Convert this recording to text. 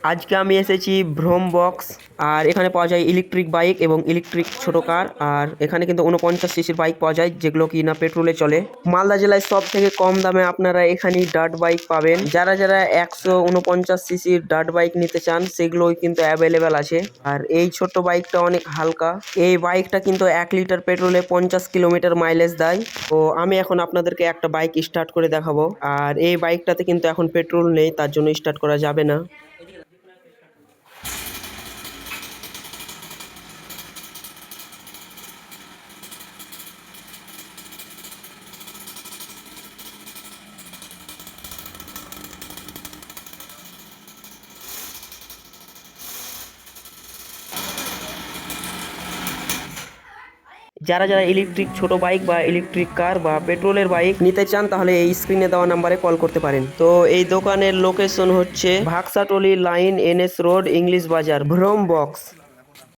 আজকে আমি এসেছি ভ্রম বক্স। আর এখানে পাওয়া যায় ইলেকট্রিক বাইক এবং ইলেকট্রিক ছোট কার। আর এখানে কিন্তু 49 সিসির বাইক পাওয়া যায়, যেগুলো কি না পেট্রোলে চলে। মালদা জেলায় সব থেকে কম দামে আপনারা এখানেই ডার্ট বাইক পাবেন। যারা যারা 149 সিসির ডার্ট বাইক নিতে চান সেগুলোই কিন্তু অ্যাভেলেবেল আছে। আর এই ছোট্ট বাইকটা অনেক হালকা। এই বাইকটা কিন্তু 1 লিটার পেট্রোলে 50 কিলোমিটার মাইলেজ দেয়। তো আমি এখন আপনাদেরকে একটা বাইক স্টার্ট করে দেখাবো। আর এই বাইকটাতে কিন্তু এখন পেট্রোল নেই, তার জন্য স্টার্ট করা যাবে না। যারা যারা ইলেকট্রিক ছোট বাইক বা ইলেকট্রিক কার বা পেট্রোলের বাইক নিতে চান তাহলে এই স্ক্রিনে দেওয়া নাম্বারে কল করতে পারেন। তো এই দোকানের লোকেশন হচ্ছে ভাগসাটলি লাইন, NS রোড, ইংলিশ বাজার, ভ্রম বক্স।